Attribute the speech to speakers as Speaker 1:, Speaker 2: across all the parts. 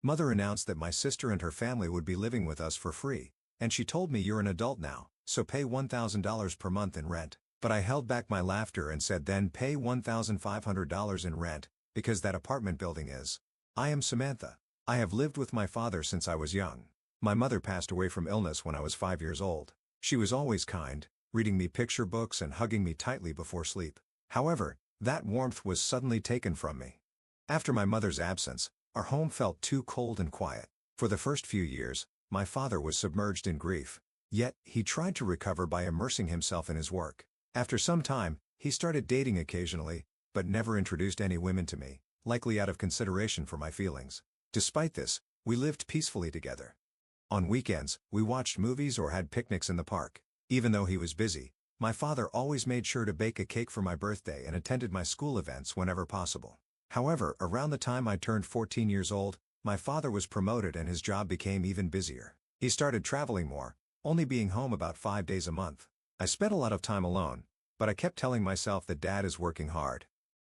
Speaker 1: Mother announced that my sister and her family would be living with us for free, and she told me you're an adult now, so pay $1,000 per month in rent. But I held back my laughter and said then pay $1,500 in rent, because that apartment building is. I am Samantha. I have lived with my father since I was young. My mother passed away from illness when I was 5 years old. She was always kind, reading me picture books and hugging me tightly before sleep. However, that warmth was suddenly taken from me. After my mother's absence, our home felt too cold and quiet. For the first few years, my father was submerged in grief. Yet, he tried to recover by immersing himself in his work. After some time, he started dating occasionally, but never introduced any women to me, likely out of consideration for my feelings. Despite this, we lived peacefully together. On weekends, we watched movies or had picnics in the park. Even though he was busy, my father always made sure to bake a cake for my birthday and attended my school events whenever possible. However, around the time I turned 14 years old, my father was promoted and his job became even busier. He started traveling more, only being home about 5 days a month. I spent a lot of time alone, but I kept telling myself that Dad is working hard.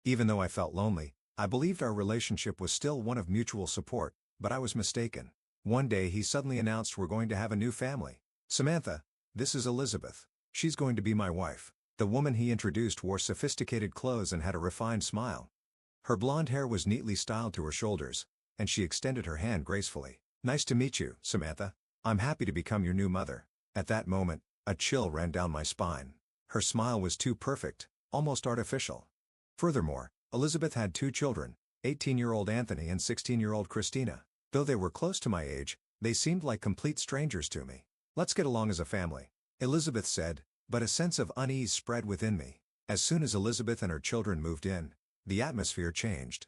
Speaker 1: Even though I felt lonely, I believed our relationship was still one of mutual support, but I was mistaken. One day he suddenly announced we're going to have a new family. Samantha, this is Elizabeth. She's going to be my wife. The woman he introduced wore sophisticated clothes and had a refined smile. Her blonde hair was neatly styled to her shoulders, and she extended her hand gracefully. Nice to meet you, Samantha. I'm happy to become your new mother. At that moment, a chill ran down my spine. Her smile was too perfect, almost artificial. Furthermore, Elizabeth had 2 children, 18-year-old Anthony and 16-year-old Christina. Though they were close to my age, they seemed like complete strangers to me. Let's get along as a family, Elizabeth said, but a sense of unease spread within me. As soon as Elizabeth and her children moved in, the atmosphere changed.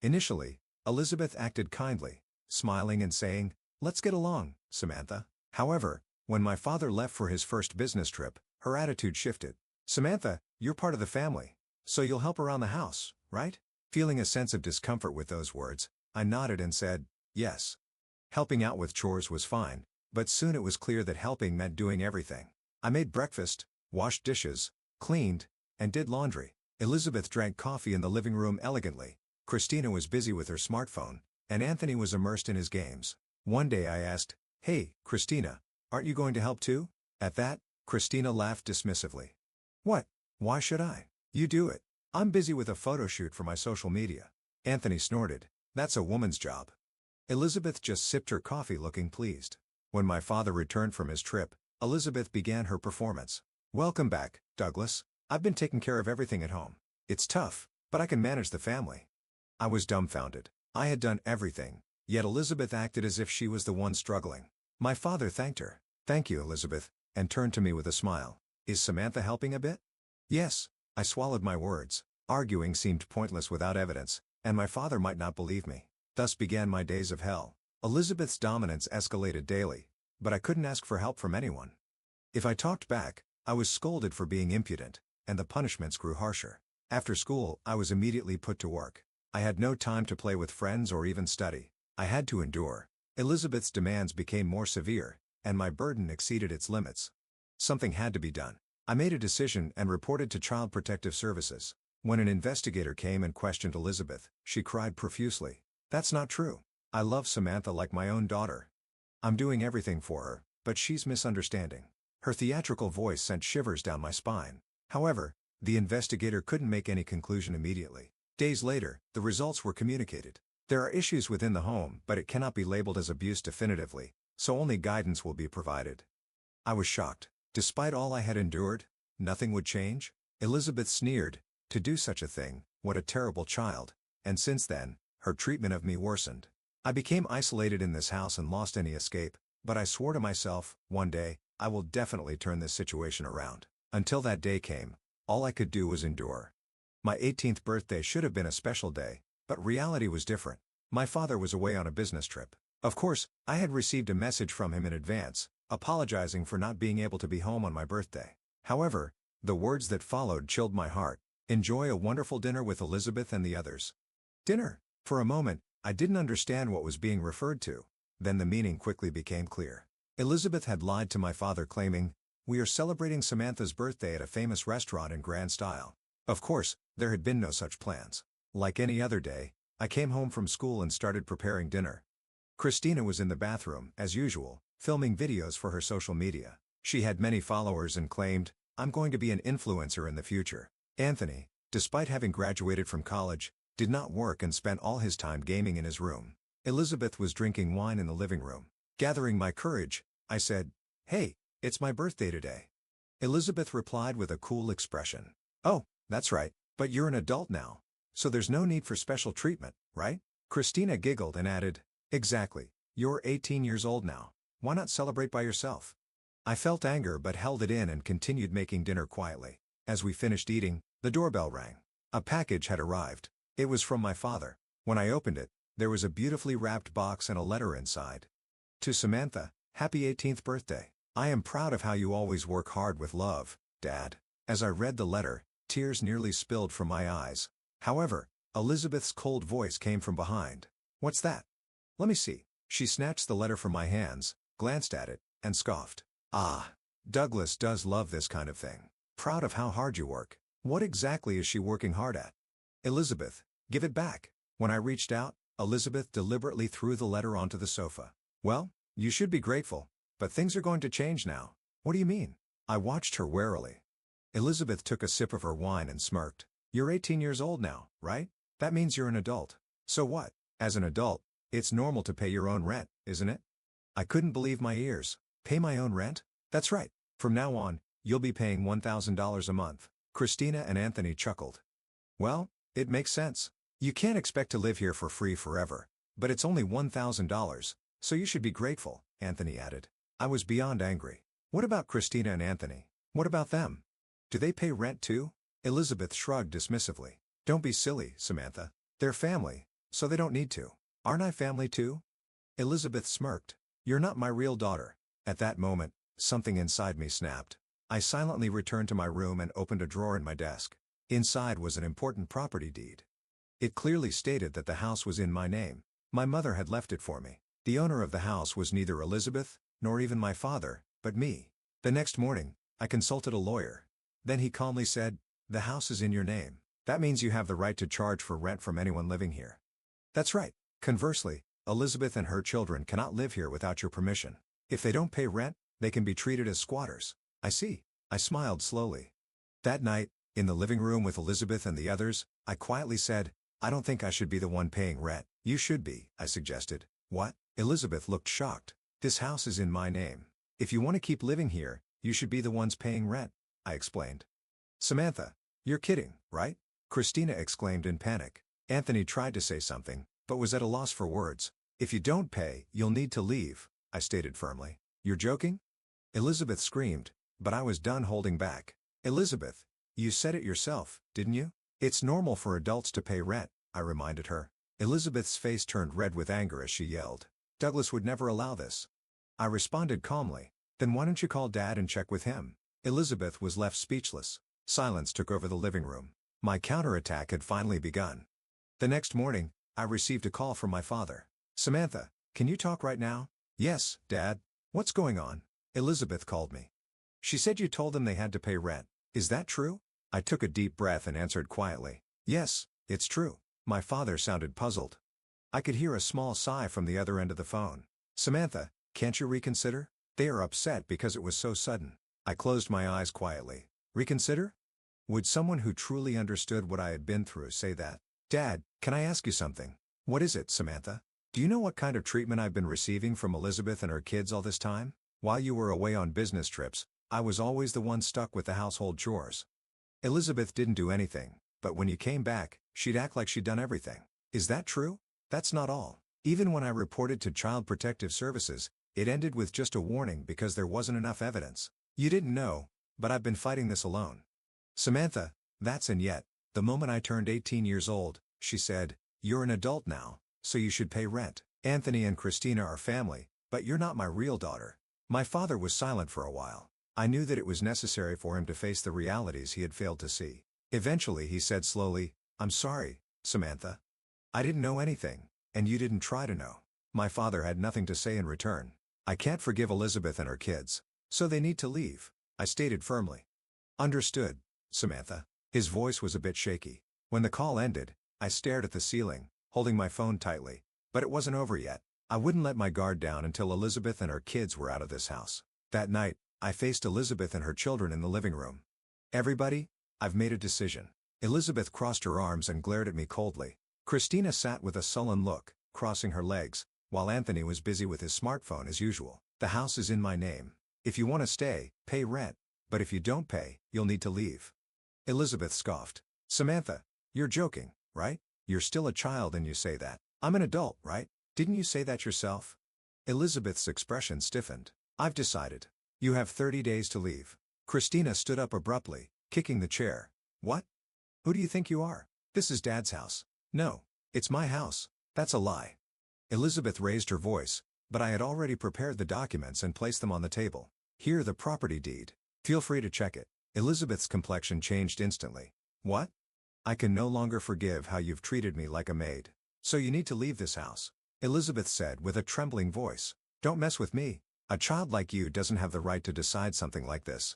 Speaker 1: Initially, Elizabeth acted kindly, smiling and saying, "Let's get along, Samantha." However, when my father left for his first business trip, her attitude shifted. "Samantha, you're part of the family, so you'll help around the house, right?" Feeling a sense of discomfort with those words, I nodded and said, "Yes." Helping out with chores was fine, but soon it was clear that helping meant doing everything. I made breakfast, washed dishes, cleaned, and did laundry. Elizabeth drank coffee in the living room elegantly. Christina was busy with her smartphone, and Anthony was immersed in his games. One day I asked, "Hey, Christina, aren't you going to help too?" At that, Christina laughed dismissively. "What? Why should I? You do it. I'm busy with a photo shoot for my social media." Anthony snorted. "That's a woman's job." Elizabeth just sipped her coffee looking pleased. When my father returned from his trip, Elizabeth began her performance. "Welcome back, Douglas. I've been taking care of everything at home. It's tough, but I can manage the family." I was dumbfounded. I had done everything, yet Elizabeth acted as if she was the one struggling. My father thanked her. "Thank you, Elizabeth," and turned to me with a smile. "Is Samantha helping a bit?" "Yes." I swallowed my words. Arguing seemed pointless without evidence, and my father might not believe me. Thus began my days of hell. Elizabeth's dominance escalated daily, but I couldn't ask for help from anyone. If I talked back, I was scolded for being impudent, and the punishments grew harsher. After school, I was immediately put to work. I had no time to play with friends or even study. I had to endure. Elizabeth's demands became more severe, and my burden exceeded its limits. Something had to be done. I made a decision and reported to Child Protective Services. When an investigator came and questioned Elizabeth, she cried profusely. "That's not true. I love Samantha like my own daughter. I'm doing everything for her, but she's misunderstanding." Her theatrical voice sent shivers down my spine. However, the investigator couldn't make any conclusion immediately. Days later, the results were communicated. There are issues within the home, but it cannot be labeled as abuse definitively, so only guidance will be provided. I was shocked. Despite all I had endured, nothing would change? Elizabeth sneered. "To do such a thing, what a terrible child." And since then, her treatment of me worsened. I became isolated in this house and lost any escape, but I swore to myself, one day, I will definitely turn this situation around. Until that day came, all I could do was endure. My 18th birthday should have been a special day, but reality was different. My father was away on a business trip. Of course, I had received a message from him in advance, apologizing for not being able to be home on my birthday. However, the words that followed chilled my heart. "Enjoy a wonderful dinner with Elizabeth and the others." Dinner? For a moment, I didn't understand what was being referred to. Then the meaning quickly became clear. Elizabeth had lied to my father claiming, "We are celebrating Samantha's birthday at a famous restaurant in grand style." Of course, there had been no such plans. Like any other day, I came home from school and started preparing dinner. Christina was in the bathroom, as usual, filming videos for her social media. She had many followers and claimed, "I'm going to be an influencer in the future." Anthony, despite having graduated from college, did not work and spent all his time gaming in his room. Elizabeth was drinking wine in the living room. Gathering my courage, I said, "Hey, it's my birthday today." Elizabeth replied with a cool expression. "Oh, that's right, but you're an adult now. So there's no need for special treatment, right?" Christina giggled and added, "Exactly, you're 18 years old now. Why not celebrate by yourself?" I felt anger but held it in and continued making dinner quietly. As we finished eating, the doorbell rang. A package had arrived. It was from my father. When I opened it, there was a beautifully wrapped box and a letter inside. "To Samantha, happy 18th birthday. I am proud of how you always work hard with love, Dad." As I read the letter, tears nearly spilled from my eyes. However, Elizabeth's cold voice came from behind. "What's that? Let me see." She snatched the letter from my hands, glanced at it, and scoffed. "Ah, Douglas does love this kind of thing. Proud of how hard you work. What exactly is she working hard at?" "Elizabeth, give it back." When I reached out, Elizabeth deliberately threw the letter onto the sofa. "Well, you should be grateful, but things are going to change now." "What do you mean?" I watched her warily. Elizabeth took a sip of her wine and smirked. "You're 18 years old now, right? That means you're an adult. So what? As an adult, it's normal to pay your own rent, isn't it?" I couldn't believe my ears. "Pay my own rent?" "That's right. From now on, you'll be paying $1,000 a month." Christina and Anthony chuckled. "Well, it makes sense. You can't expect to live here for free forever, but it's only $1,000, so you should be grateful," Anthony added. I was beyond angry. "What about Christina and Anthony? What about them? Do they pay rent too?" Elizabeth shrugged dismissively. "Don't be silly, Samantha. They're family, so they don't need to." "Aren't I family too?" Elizabeth smirked. "You're not my real daughter." At that moment, something inside me snapped. I silently returned to my room and opened a drawer in my desk. Inside was an important property deed. It clearly stated that the house was in my name. My mother had left it for me. The owner of the house was neither Elizabeth, nor even my father, but me. The next morning, I consulted a lawyer. Then he calmly said, "The house is in your name. That means you have the right to charge for rent from anyone living here." "That's right. Conversely, Elizabeth and her children cannot live here without your permission. If they don't pay rent, they can be treated as squatters." "I see." I smiled slowly. That night, in the living room with Elizabeth and the others, I quietly said, "I don't think I should be the one paying rent." "You should be," I suggested. "What?" Elizabeth looked shocked. "This house is in my name. If you want to keep living here, you should be the ones paying rent," I explained. "Samantha, you're kidding, right?" Christina exclaimed in panic. Anthony tried to say something, but was at a loss for words. "If you don't pay, you'll need to leave," I stated firmly. "You're joking?" Elizabeth screamed, but I was done holding back. "Elizabeth, you said it yourself, didn't you? It's normal for adults to pay rent," I reminded her. Elizabeth's face turned red with anger as she yelled, "Douglas would never allow this." I responded calmly, "Then why don't you call Dad and check with him?" Elizabeth was left speechless. Silence took over the living room. My counterattack had finally begun. The next morning, I received a call from my father. "Samantha, can you talk right now?" "Yes, Dad. What's going on?" "Elizabeth called me. She said you told them they had to pay rent. Is that true?" I took a deep breath and answered quietly, "Yes, it's true." My father sounded puzzled. I could hear a small sigh from the other end of the phone. "Samantha, can't you reconsider? They are upset because it was so sudden." I closed my eyes quietly. Reconsider? Would someone who truly understood what I had been through say that? "Dad, can I ask you something?" "What is it, Samantha?" "Do you know what kind of treatment I've been receiving from Elizabeth and her kids all this time? While you were away on business trips, I was always the one stuck with the household chores. Elizabeth didn't do anything, but when you came back, she'd act like she'd done everything. Is that true?" "That's not all. Even when I reported to Child Protective Services, it ended with just a warning because there wasn't enough evidence. You didn't know, but I've been fighting this alone." "Samantha, that's and yet, the moment I turned 18 years old, she said, 'You're an adult now, so you should pay rent. Anthony and Christina are family, but you're not my real daughter.'" My father was silent for a while. I knew that it was necessary for him to face the realities he had failed to see. Eventually he said slowly, "I'm sorry, Samantha. I didn't know anything, and you didn't try to know." My father had nothing to say in return. "I can't forgive Elizabeth and her kids, so they need to leave," I stated firmly. "Understood, Samantha." His voice was a bit shaky. When the call ended, I stared at the ceiling, holding my phone tightly. But it wasn't over yet. I wouldn't let my guard down until Elizabeth and her kids were out of this house. That night, I faced Elizabeth and her children in the living room. Everybody, I've made a decision. Elizabeth crossed her arms and glared at me coldly. Christina sat with a sullen look, crossing her legs, while Anthony was busy with his smartphone as usual. The house is in my name. If you want to stay, pay rent, but if you don't pay, you'll need to leave. Elizabeth scoffed. Samantha, you're joking, right? You're still a child and you say that. I'm an adult, right? Didn't you say that yourself? Elizabeth's expression stiffened. I've decided. You have 30 days to leave. Christina stood up abruptly, kicking the chair. What? Who do you think you are? This is Dad's house. No, it's my house. That's a lie. Elizabeth raised her voice, but I had already prepared the documents and placed them on the table. Here the property deed. Feel free to check it. Elizabeth's complexion changed instantly. What? I can no longer forgive how you've treated me like a maid. So you need to leave this house. Elizabeth said with a trembling voice. Don't mess with me. A child like you doesn't have the right to decide something like this.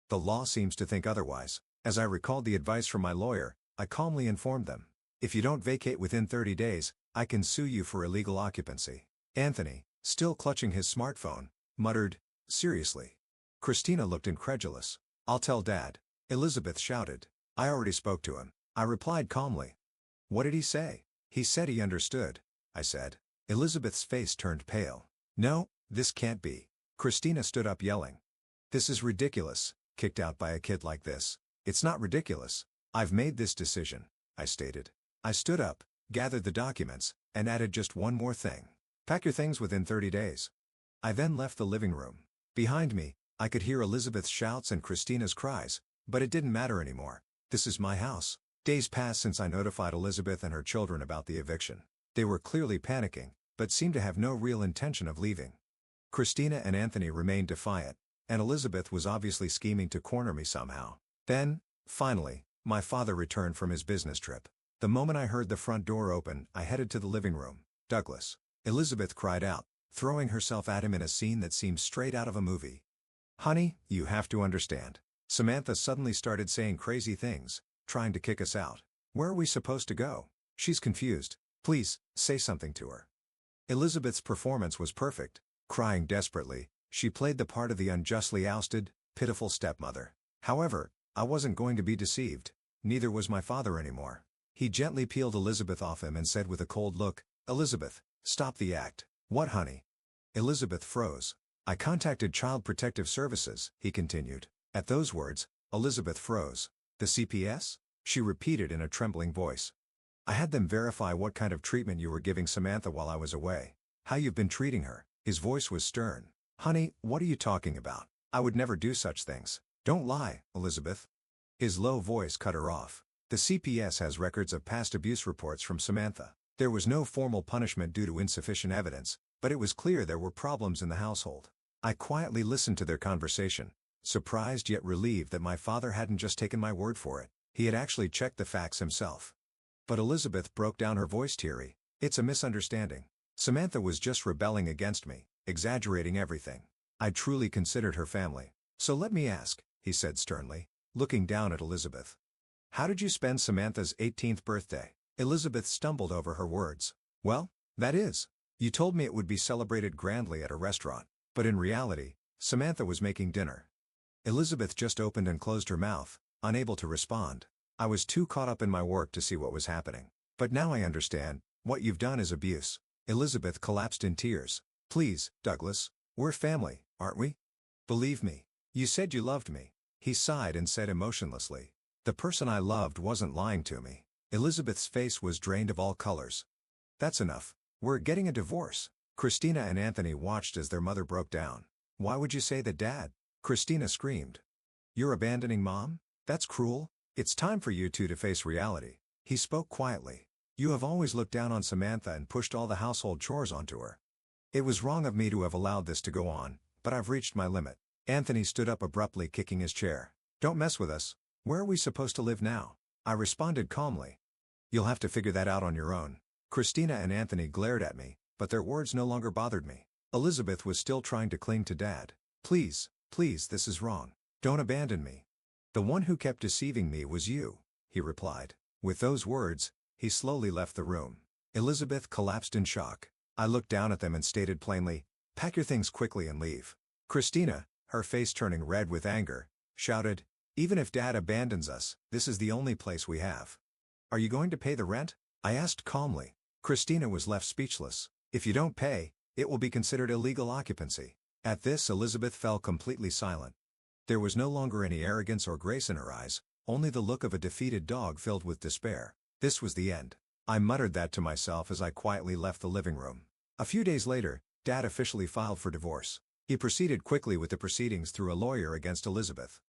Speaker 1: The law seems to think otherwise. As I recalled the advice from my lawyer, I calmly informed them. If you don't vacate within 30 days, I can sue you for illegal occupancy. Anthony, still clutching his smartphone, muttered, seriously? Christina looked incredulous. I'll tell Dad. Elizabeth shouted. I already spoke to him. I replied calmly. What did he say? He said he understood. I said. Elizabeth's face turned pale. No, this can't be. Christina stood up yelling. This is ridiculous, kicked out by a kid like this. It's not ridiculous. I've made this decision, I stated. I stood up, gathered the documents, and added just one more thing. Pack your things within 30 days. I then left the living room. Behind me, I could hear Elizabeth's shouts and Christina's cries, but it didn't matter anymore. This is my house. Days passed since I notified Elizabeth and her children about the eviction. They were clearly panicking, but seemed to have no real intention of leaving. Christina and Anthony remained defiant, and Elizabeth was obviously scheming to corner me somehow. Then, finally, my father returned from his business trip. The moment I heard the front door open, I headed to the living room. Douglas. Elizabeth cried out, throwing herself at him in a scene that seemed straight out of a movie. Honey, you have to understand. Samantha suddenly started saying crazy things, trying to kick us out. Where are we supposed to go? She's confused. Please, say something to her. Elizabeth's performance was perfect. Crying desperately, she played the part of the unjustly ousted, pitiful stepmother. However, I wasn't going to be deceived. Neither was my father anymore. He gently peeled Elizabeth off him and said with a cold look, Elizabeth, stop the act. What, honey? Elizabeth froze. I contacted Child Protective Services, he continued. At those words, Elizabeth froze. The CPS? She repeated in a trembling voice. I had them verify what kind of treatment you were giving Samantha while I was away. How you've been treating her. His voice was stern. Honey, what are you talking about? I would never do such things. Don't lie, Elizabeth. His low voice cut her off. The CPS has records of past abuse reports from Samantha. There was no formal punishment due to insufficient evidence, but it was clear there were problems in the household. I quietly listened to their conversation, surprised yet relieved that my father hadn't just taken my word for it. He had actually checked the facts himself. But Elizabeth broke down, her voice teary. It's a misunderstanding. Samantha was just rebelling against me, exaggerating everything. I truly considered her family. So let me ask, he said sternly, looking down at Elizabeth. How did you spend Samantha's 18th birthday? Elizabeth stumbled over her words. Well, that is. You told me it would be celebrated grandly at a restaurant. But in reality, Samantha was making dinner. Elizabeth just opened and closed her mouth, unable to respond. I was too caught up in my work to see what was happening. But now I understand, what you've done is abuse. Elizabeth collapsed in tears. Please, Douglas, we're family, aren't we? Believe me. You said you loved me. He sighed and said emotionlessly. The person I loved wasn't lying to me. Elizabeth's face was drained of all colors. That's enough. We're getting a divorce. Christina and Anthony watched as their mother broke down. Why would you say that, Dad? Christina screamed. You're abandoning Mom? That's cruel. It's time for you two to face reality. He spoke quietly. You have always looked down on Samantha and pushed all the household chores onto her. It was wrong of me to have allowed this to go on, but I've reached my limit. Anthony stood up abruptly, kicking his chair. Don't mess with us. Where are we supposed to live now? I responded calmly. You'll have to figure that out on your own. Christina and Anthony glared at me, but their words no longer bothered me. Elizabeth was still trying to cling to Dad. Please, please, this is wrong. Don't abandon me. The one who kept deceiving me was you, he replied. With those words, he slowly left the room. Elizabeth collapsed in shock. I looked down at them and stated plainly, "Pack your things quickly and leave." Christina, her face turning red with anger, shouted, "Even if Dad abandons us, this is the only place we have. Are you going to pay the rent?" I asked calmly. Christina was left speechless. "If you don't pay, it will be considered illegal occupancy." At this, Elizabeth fell completely silent. There was no longer any arrogance or grace in her eyes, only the look of a defeated dog filled with despair. This was the end. I muttered that to myself as I quietly left the living room. A few days later, Dad officially filed for divorce. He proceeded quickly with the proceedings through a lawyer against Elizabeth.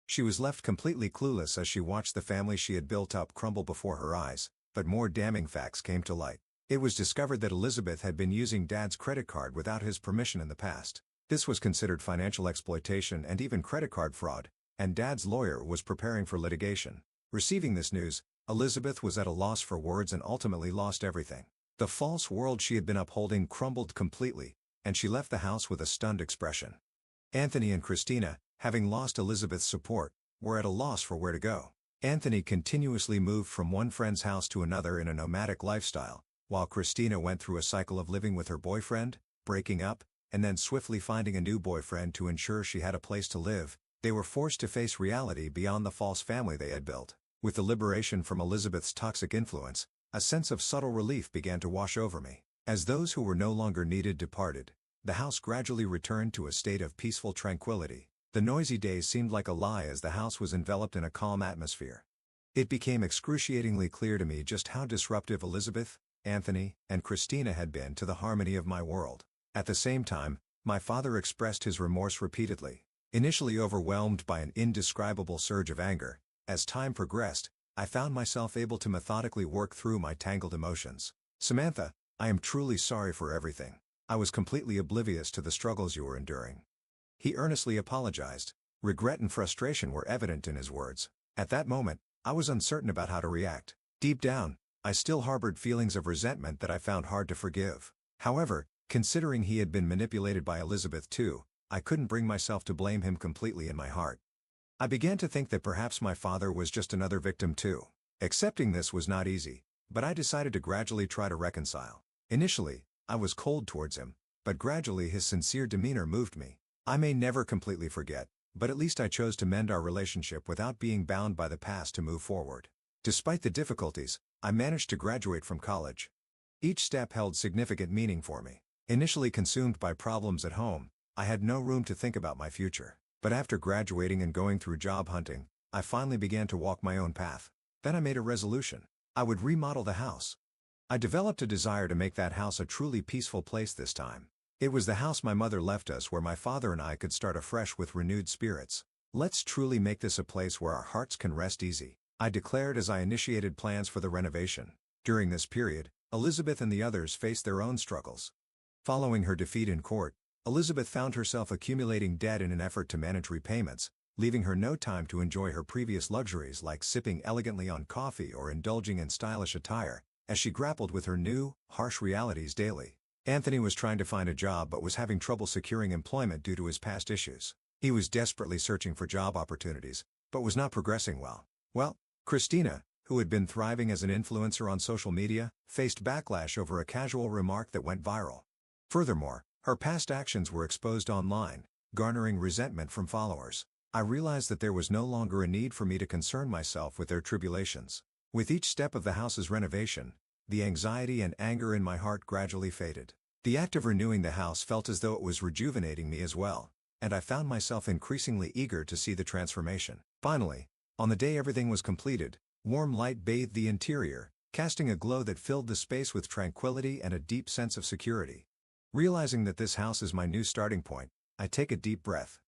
Speaker 1: She was left completely clueless as she watched the family she had built up crumble before her eyes, but more damning facts came to light. It was discovered that Elizabeth had been using Dad's credit card without his permission in the past. This was considered financial exploitation and even credit card fraud, and Dad's lawyer was preparing for litigation. Receiving this news, Elizabeth was at a loss for words and ultimately lost everything. The false world she had been upholding crumbled completely, and she left the house with a stunned expression. Anthony and Christina, having lost Elizabeth's support, were at a loss for where to go. Anthony continuously moved from one friend's house to another in a nomadic lifestyle, while Christina went through a cycle of living with her boyfriend, breaking up, and then swiftly finding a new boyfriend to ensure she had a place to live. They were forced to face reality beyond the false family they had built. With the liberation from Elizabeth's toxic influence, a sense of subtle relief began to wash over me. As those who were no longer needed departed, the house gradually returned to a state of peaceful tranquility. The noisy days seemed like a lie as the house was enveloped in a calm atmosphere. It became excruciatingly clear to me just how disruptive Elizabeth, Anthony, and Christina had been to the harmony of my world. At the same time, my father expressed his remorse repeatedly. Initially overwhelmed by an indescribable surge of anger, as time progressed, I found myself able to methodically work through my tangled emotions. "Samantha, I am truly sorry for everything. I was completely oblivious to the struggles you were enduring." He earnestly apologized. Regret and frustration were evident in his words. At that moment, I was uncertain about how to react. Deep down, I still harbored feelings of resentment that I found hard to forgive. However, considering he had been manipulated by Elizabeth too, I couldn't bring myself to blame him completely in my heart. I began to think that perhaps my father was just another victim too. Accepting this was not easy, but I decided to gradually try to reconcile. Initially, I was cold towards him, but gradually his sincere demeanor moved me. I may never completely forget, but at least I chose to mend our relationship without being bound by the past to move forward. Despite the difficulties, I managed to graduate from college. Each step held significant meaning for me. Initially consumed by problems at home, I had no room to think about my future. But after graduating and going through job hunting, I finally began to walk my own path. Then I made a resolution. I would remodel the house. I developed a desire to make that house a truly peaceful place this time. It was the house my mother left us where my father and I could start afresh with renewed spirits. "Let's truly make this a place where our hearts can rest easy," I declared as I initiated plans for the renovation. During this period, Elizabeth and the others faced their own struggles. Following her defeat in court, Elizabeth found herself accumulating debt in an effort to manage repayments, leaving her no time to enjoy her previous luxuries like sipping elegantly on coffee or indulging in stylish attire, as she grappled with her new, harsh realities daily. Anthony was trying to find a job but was having trouble securing employment due to his past issues. He was desperately searching for job opportunities, but was not progressing well. Christina, who had been thriving as an influencer on social media, faced backlash over a casual remark that went viral. Furthermore, her past actions were exposed online, garnering resentment from followers. I realized that there was no longer a need for me to concern myself with their tribulations. With each step of the house's renovation, the anxiety and anger in my heart gradually faded. The act of renewing the house felt as though it was rejuvenating me as well, and I found myself increasingly eager to see the transformation. Finally, on the day everything was completed, warm light bathed the interior, casting a glow that filled the space with tranquility and a deep sense of security. Realizing that this house is my new starting point, I take a deep breath.